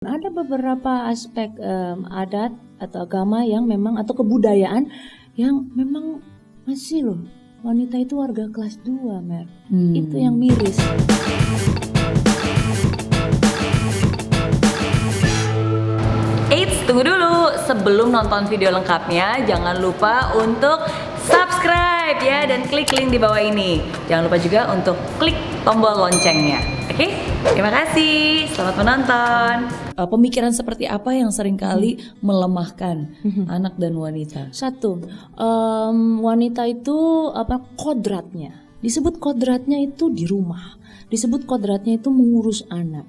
Ada beberapa aspek adat atau agama yang memang atau kebudayaan yang memang masih loh wanita itu warga kelas 2, Mer. Itu yang miris. Eits, tunggu dulu. Sebelum nonton video lengkapnya, jangan lupa untuk subscribe ya dan klik link di bawah ini. Jangan lupa juga untuk klik tombol loncengnya. Oke, terima kasih. Selamat menonton. Pemikiran seperti apa yang seringkali melemahkan anak dan wanita? Satu, wanita itu kodratnya. Disebut kodratnya itu di rumah. Disebut kodratnya itu mengurus anak.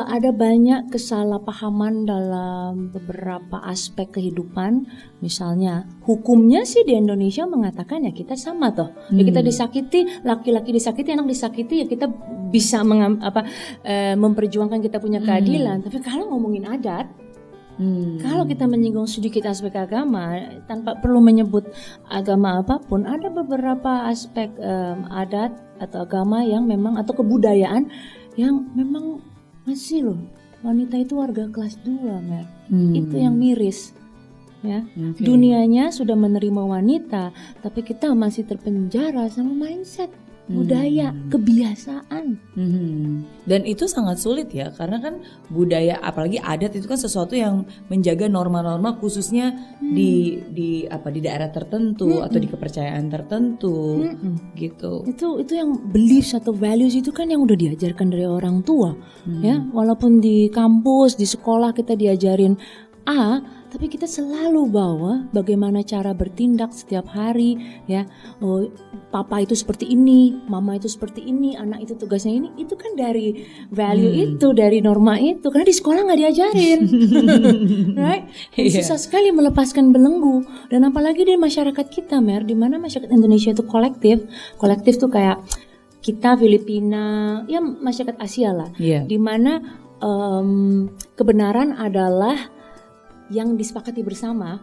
Ada banyak kesalahpahaman dalam beberapa aspek kehidupan. Misalnya hukumnya sih di Indonesia mengatakan ya kita sama toh. Ya kita disakiti, laki-laki disakiti, anak disakiti, ya kita bisa memperjuangkan kita punya keadilan. Tapi kalau ngomongin adat, kalau kita menyinggung sedikit aspek agama tanpa perlu menyebut agama apapun, ada beberapa aspek adat atau agama yang memang atau kebudayaan yang memang masih loh wanita itu warga kelas 2, Mer. Itu yang miris. Ya. Okay. Dunianya sudah menerima wanita, tapi kita masih terpenjara sama mindset, budaya, kebiasaan. Dan itu sangat sulit ya, karena kan budaya apalagi adat itu kan sesuatu yang menjaga norma-norma khususnya di daerah tertentu atau di kepercayaan tertentu gitu. Itu yang beliefs atau values itu kan yang udah diajarkan dari orang tua. Ya, walaupun di kampus, di sekolah kita diajarin A, tapi kita selalu bawa bagaimana cara bertindak setiap hari, ya. Oh, papa itu seperti ini, mama itu seperti ini, anak itu tugasnya ini. Itu kan dari value itu, dari norma itu. Karena di sekolah nggak diajarin, right? Susah sekali melepaskan belenggu. Dan apalagi di masyarakat kita, Mer, di mana masyarakat Indonesia itu kolektif tuh kayak kita Filipina, ya masyarakat Asia lah, di mana kebenaran adalah yang disepakati bersama.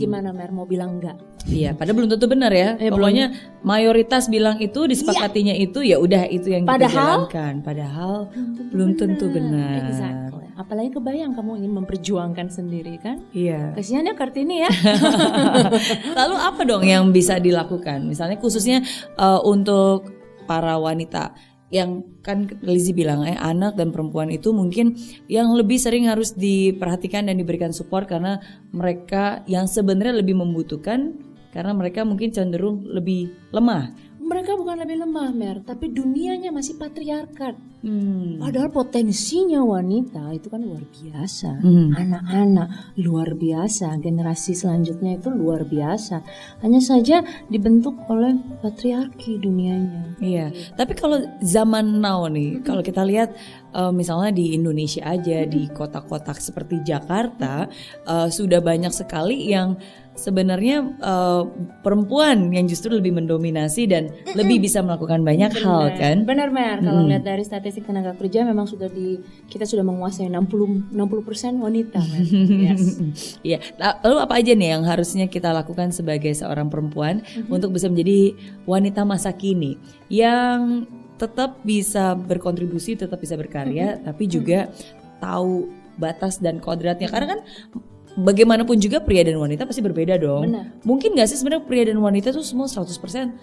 Gimana, Mer, mau bilang enggak? Iya, padahal belum tentu benar ya. Pokoknya mayoritas bilang itu, disepakatinya itu, ya udah itu yang kita jalankan. Padahal belum tentu benar. Exactly. Apalagi kebayang kamu ingin memperjuangkan sendiri kan? Iya. Kasihan ya Kartini ya. Lalu apa dong yang bisa dilakukan? Misalnya khususnya untuk para wanita yang kan Lizzie bilang anak dan perempuan itu mungkin yang lebih sering harus diperhatikan dan diberikan support karena mereka yang sebenarnya lebih membutuhkan karena mereka mungkin cenderung lebih lemah. Mereka bukan lebih lemah, Mer, tapi dunianya masih patriarkat. Padahal potensinya wanita itu kan luar biasa. Anak-anak luar biasa, generasi selanjutnya itu luar biasa. Hanya saja dibentuk oleh patriarki dunianya. Iya, tapi kalau zaman now nih, kalau kita lihat misalnya di Indonesia aja, di kota-kota seperti Jakarta, sudah banyak sekali yang sebenarnya perempuan yang justru lebih mendominasi dan lebih bisa melakukan banyak hal kan. Benar, Mer. Kalau lihat dari statistik tenaga kerja memang kita sudah menguasai 60% wanita, Mer. Yes. Iya. Lalu apa aja nih yang harusnya kita lakukan sebagai seorang perempuan untuk bisa menjadi wanita masa kini yang tetap bisa berkontribusi, tetap bisa berkarya, tapi juga tahu batas dan kodratnya. Karena kan bagaimanapun juga pria dan wanita pasti berbeda dong. Benar. Mungkin gak sih sebenarnya pria dan wanita tuh semua 100%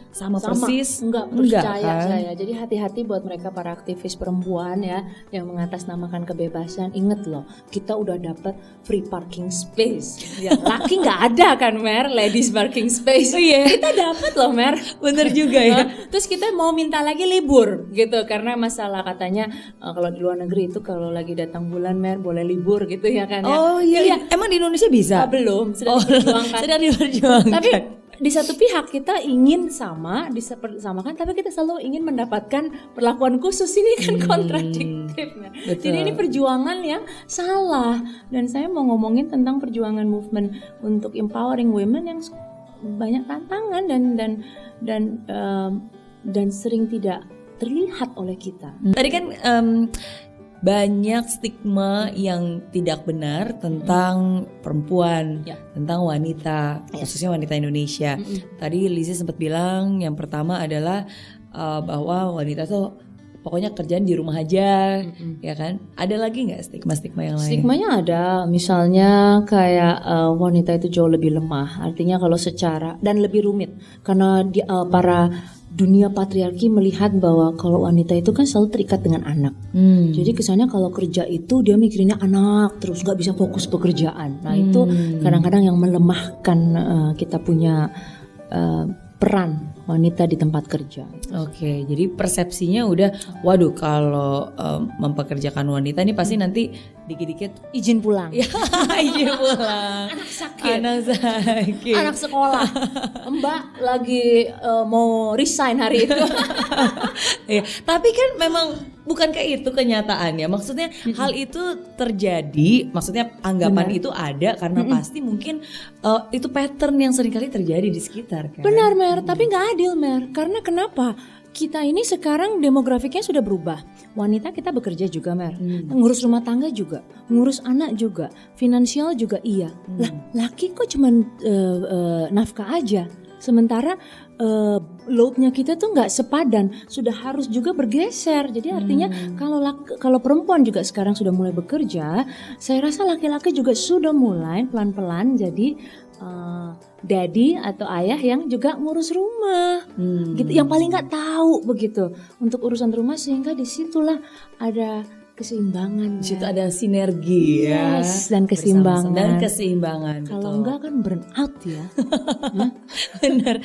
sama persis? Enggak percaya kan? Saya. Jadi hati-hati buat mereka para aktivis perempuan ya yang mengatasnamakan kebebasan. Ingat loh, kita udah dapat free parking space. Ya, laki nggak ada kan, Mer, ladies parking space. Kita dapat loh, Mer. Bener juga ya. Terus kita mau minta lagi libur gitu karena masalah katanya kalau di luar negeri itu kalau lagi datang bulan, Mer, boleh libur gitu ya kan ya. Oh iya. Emang di Indonesia bisa? Belum, sedang diperjuangkan. Sedang diperjuangkan. Tapi di satu pihak kita ingin disamakan, tapi kita selalu ingin mendapatkan perlakuan khusus. Ini kan kontradiktif. Jadi ini perjuangan yang salah. Dan saya mau ngomongin tentang perjuangan movement untuk empowering women yang banyak tantangan dan sering tidak terlihat oleh kita. Tadi kan banyak stigma yang tidak benar tentang perempuan, tentang wanita, khususnya wanita Indonesia. Tadi Lizzie sempat bilang yang pertama adalah bahwa wanita tuh pokoknya kerjaan di rumah aja, ya kan? Ada lagi nggak stigma-stigma yang lain? Stigmanya ada, misalnya kayak wanita itu jauh lebih lemah, artinya kalau secara dan lebih rumit karena para dunia patriarki melihat bahwa kalau wanita itu kan selalu terikat dengan anak. Jadi kesannya kalau kerja itu dia mikirinnya anak terus nggak bisa fokus pekerjaan. Nah itu kadang-kadang yang melemahkan kita punya peran wanita di tempat kerja. Oke, jadi persepsinya udah, waduh kalau mempekerjakan wanita ini pasti nanti dikit-dikit Izin pulang. ya izin pulang, Anak sakit. anak Sekolah. Mbak lagi mau resign hari itu. ya, tapi kan memang bukan kayak itu kenyataannya. Maksudnya hal itu terjadi, maksudnya anggapan itu ada karena pasti mungkin itu pattern yang seringkali terjadi di sekitar kan. Benar Mer, tapi nggak adil Mer. Karena kenapa? Kita ini sekarang demografiknya sudah berubah. Wanita kita bekerja juga Mer, ngurus rumah tangga juga, ngurus anak juga, finansial juga iya. Lah laki kok cuman nafkah aja. Sementara loadnya kita tuh nggak sepadan, sudah harus juga bergeser. Jadi artinya kalau perempuan juga sekarang sudah mulai bekerja, saya rasa laki-laki juga sudah mulai pelan-pelan jadi daddy atau ayah yang juga ngurus rumah, gitu. Yang paling nggak tahu begitu untuk urusan rumah, sehingga disitulah ada keseimbangan. Di situ ada sinergi ya. Yes, dan keseimbangan. Dan keseimbangan. Kalau betul. enggak kan burn out ya. benar.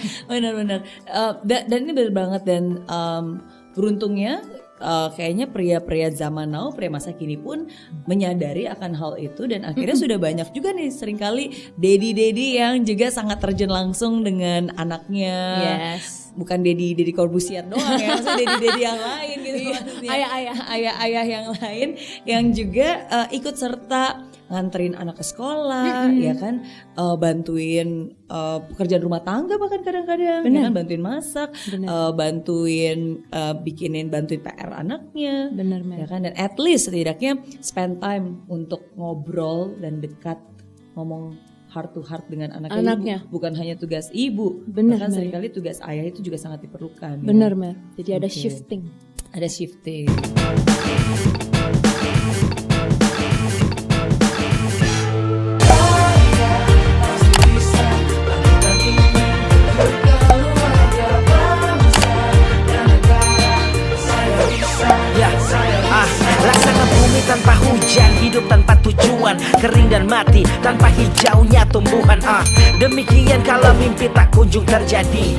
Dan ini benar banget dan beruntungnya kayaknya pria-pria zaman now, pria masa kini pun menyadari akan hal itu dan akhirnya sudah banyak juga nih seringkali daddy yang juga sangat terjun langsung dengan anaknya. Yes. Bukan Deddy Corbusier doang ya, maksudnya Deddy yang lain gitu maksudnya. Ayah yang lain yang juga ikut serta nganterin anak ke sekolah, ya kan, bantuin pekerjaan rumah tangga bahkan kadang-kadang, ya kan, bantuin masak, bantuin bantuin PR anaknya, Benar, ya kan, dan at least setidaknya spend time untuk ngobrol dan dekat, ngomong heart to heart dengan anaknya. Ibu. Bukan hanya tugas ibu, bahkan seringkali tugas ayah itu juga sangat diperlukan. Benar, ya. Mer. Jadi ada shifting. Ada shifting. Laksana bumi tanpa hujan, hidup tanpa tujuan, kering dan mati tanpa hijaunya tumbuhan. Demikian kalau mimpi tak kunjung terjadi,